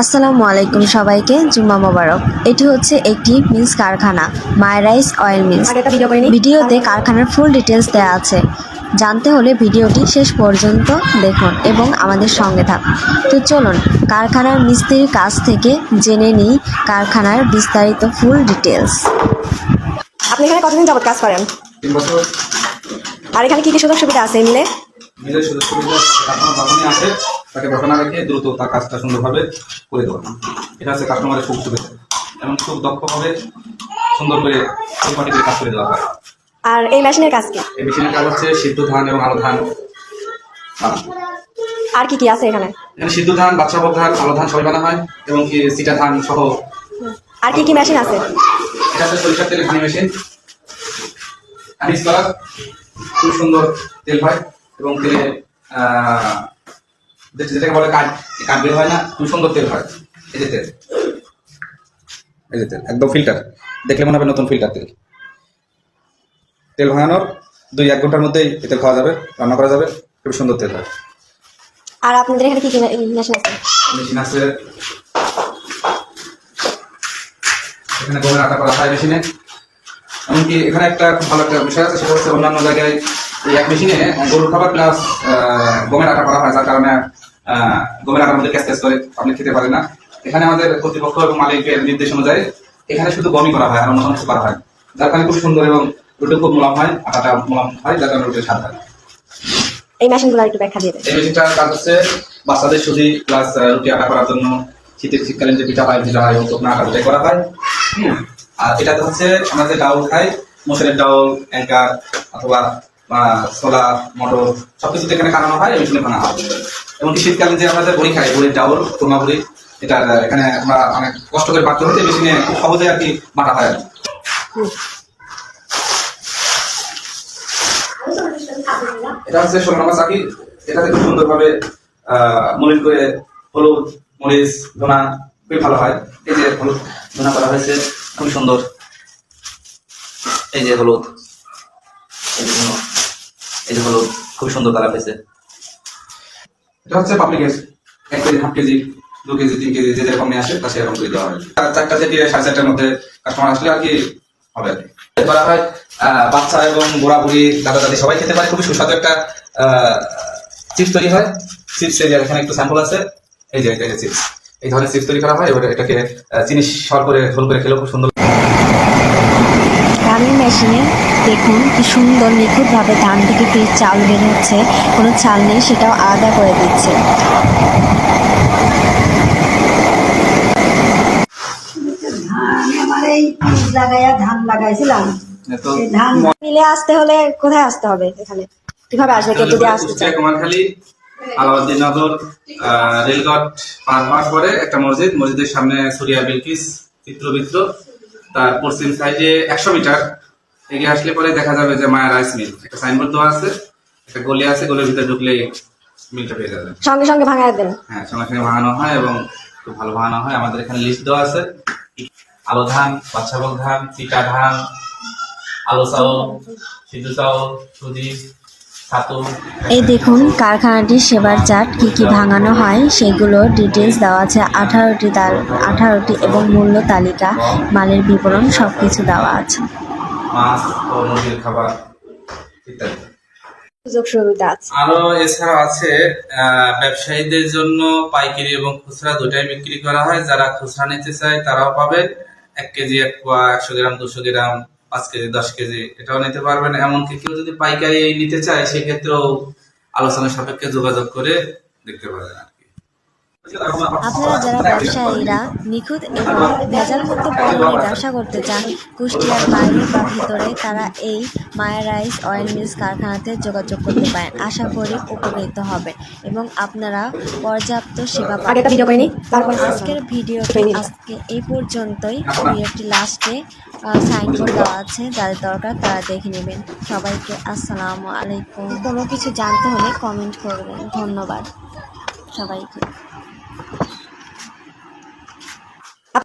আসসালামু আলাইকুম সবাইকে, জুম্মা মোবারক। এটি হচ্ছে একটি মিলস কারখানা, মাই রাইস অয়েল মিলস। ভিডিওতে কারখানার ফুল ডিটেলস দেওয়া আছে। জানতে হলে ভিডিওটি শেষ পর্যন্ত দেখুন এবং আমাদের সঙ্গে থাকুন। তো চলুন কারখানার মিস্ত্রির কাছ থেকে জেনে নিই কারখানার বিস্তারিত ফুল ডিটেলস। আপনি এখানে কতদিন যাবত কাজ করেন? 3 বছর। আর এখানে কি কি সুযোগ সুবিধা আছে মিলে? মিলের সুযোগ সুবিধা কাস্টমার যখনই আসে তাকে বসা না রেখে দ্রুত তার কাজটা সুন্দরভাবে করে দেওয়া। এটা হচ্ছে কাস্টমারের খুব সুবিধা, এবং খুব দক্ষভাবে সুন্দর করে পরিপাটি করে কাজ করে দেওয়া হয়। আর এই মেশিনের কাজ কি? এই মেশিনের কাজ হচ্ছে সিদ্ধ ধান এবং আলো ধান। আর কি কি আছে এখানে? এখানে সিদ্ধ ধান, বাদশাভোগ ধান, আলো ধান সবই বানা হয়, এবং কি সিটা ধান সহ। আর কি কি মেশিন আছে? এটা হচ্ছে সরিষার তেলের ঘানি মেশিন। আনিস করা খুব সুন্দর তেল হয়, এবং তেলে যেটাকে বলে কাঠ বের হয় না, খুব সুন্দর তেল হয়। এই যে তেল, এই যে তেল একদম ফিল্টার, দেখলে মনে হবে নতুন ফিল্টার তেল। তেল ভাঙানোর 2-1 ঘন্টার মধ্যেই তেল খাওয়া যাবে, রান্না করা যাবে, খুব সুন্দর তেল হয়। আর আপনাদের এখানে কি কি মেশিন আছে? মেশিন আছে, এখানে গমের আটা করা হয় মেশিনে। এমনকি এখানে একটা খুব ভালো একটা বিষয় আছে, সেটা হচ্ছে অন্যান্য জায়গায় এই এক মেশিনে গরুর খাবার প্লাস গমের আটা করা হয়, যার কারণে গমের আটার মধ্যে ক্যাচ করে আপনি খেতে পারেন না। এখানে আমাদের কর্তৃপক্ষ এবং মালিকের নির্দেশ অনুযায়ী এখানে শুধু গমই করা হয়, আর অন্য কিছু করা হয়, যার কারণে খুব সুন্দর এবং রুটি খুব মোলাম হয়, আটাটা মোলাম হয়, যার কারণে রুটির স্বাদ হয়। এই মেশিনগুলো একটু ব্যাখ্যা দিয়ে দেন। এই মেশিনটার কাজ হচ্ছে বাচ্চাদের সুজি প্লাস রুটি আটা করার জন্য শীতকালীন যে পিঠা হয়, যেটা হয় শুকনো আটা রুটি করা হয়। আর এটাতে হচ্ছে আমরা যে ডাউল খাই, মসুরের ডাউল, অ্যাঙ্কার অথবা ছোলা, মটর সবকিছু এখানে কাটানো হয়, এই মেশিনে ভাঙা হয়। এমনকি শীতকালীন যে আমরা যে বড়ি খাই, বড়ির ডাউল, কোরমা বড়ি, এটা এখানে আমরা অনেক কষ্ট করে বাটতে হচ্ছে, মেশিনে খুব সহজে আর কি বাটা হয়। এটা হচ্ছে 16 নম্বর চাকি। এটাতে খুব সুন্দরভাবে মলিন করে হলুদ, মরিচ, ধনা খুবই ভালো হয়। এই যে হলুদ ধনা করা হয়েছে, খুবই সুন্দর। এই যে হলুদ, এই যে হলুদ খুব সুন্দর কালার হয়েছে। এটা হচ্ছে পাবলিকের 1 কেজি, 1/2 কেজি, 2 কেজি, 3 কেজি, যে যেরকম নিয়ে আসে তা সেরকম করে দেওয়া হয়। 4টা থেকে 4:30টার মধ্যে কাস্টমার আসলে আর কি হবে আর কি করা হয়। বাচ্চা এবং বুড়া বুড়ি, দাদা দাদি সবাই খেতে পারে। খুবই সুস্বাদু একটা চিপস তৈরি হয়। চিপস এখানে একটু স্যাম্পল আছে, এই যে চিপস, এই ধরনের চিপস তৈরি করা হয়। এবার এটাকে চিনি সর করে ঝোল করে খেলেও খুব সুন্দর। ধানের মেশিনে দেখুন কি সুন্দর নিখুঁতভাবে ধান থেকে যে চাল বের হচ্ছে, কোনো চাল নেই, সেটাও আলাদা করে দিচ্ছে। ধান লাগাইছিলাম। ধান মিলে আসতে হলে কোথায় আসতে হবে? এখানে কিভাবে আসবে কেউ যদি আসতে চায়? কুমারখালী আলাউদ্দিননগর রেলগেট পার হওয়ার পরে একটা মসজিদের সামনে সুরিয়া বিলকিস চিত্রবিত্র, তার পশ্চিম সাইডে 100 মিটার এগিয়ে আসলে পরে দেখা যাবে যে মায়া রাইস মিল, একটা সাইনবোর্ড দেওয়া আছে, একটা গলি আছে, গলির ভিতরে ঢুকলেই মিলটা পেয়ে যাবে। সঙ্গে সঙ্গে ভাঙায় দেন? হ্যাঁ, সঙ্গে সঙ্গে ভাঙানো হয়, এবং খুব ভালো ভাঙানো হয়। আমাদের এখানে লিস্ট দেওয়া আছে, আলো ধান, বাদশাভোগ ধান, চিটা ধান, আলো চাউল, সিদ্ধ চাউল, সুজি, ছাতু। এই দেখুন কারখানাটির সেবার চার্ট, কি কি ভাঙানো হয় সেগুলো ডিটেলস দেওয়া আছে। 18টি এবং মূল্য তালিকা, মালের বিবরণ সবকিছু দেওয়া আছে। মাছ ও মুরগির খাবার ইত্যাদি। সুযোগ সুবিধা আছে। আরো এছাড়া আছে ব্যবসায়ীদের জন্য পাইকারি এবং খুচরা দুটাই বিক্রি করা হয়। যারা খুচরা নিতে চায় তারাও পাবেন। 1 কেজি, 1 পোয়া, 100 গ্রাম, 200 গ্রাম, 5 কেজি, 10 কেজি এটাও নিতে পারবেন। এমনকি কেউ যদি পাইকারি নিতে চায় সেক্ষেত্রেও আলোচনা সাপেক্ষে যোগাযোগ করে দেখতে পারেন আর কি। আপনারা যারা ব্যবসায়ীরা নিখুঁত এবং ভেজালমুক্ত পণ্য নিয়ে ব্যবসা করতে চান কুষ্টিয়ার বাইরে বা ভিতরে, তারা এই মায়া রাইস অয়েল মিলস কারখানাতে যোগাযোগ করতে পারেন। আশা করি উপকৃত হবে এবং আপনারা পর্যাপ্ত সেবা পাবেন। আজকের ভিডিও আজকে এই পর্যন্তই। ভিডিওটি লাস্টে সাইনবোর্ড দেওয়া আছে, যাদের দরকার তারা দেখে নেবেন। সবাইকে আসসালামু আলাইকুম। কোনো কিছু জানতে হলে কমেন্ট করবেন। ধন্যবাদ সবাইকে।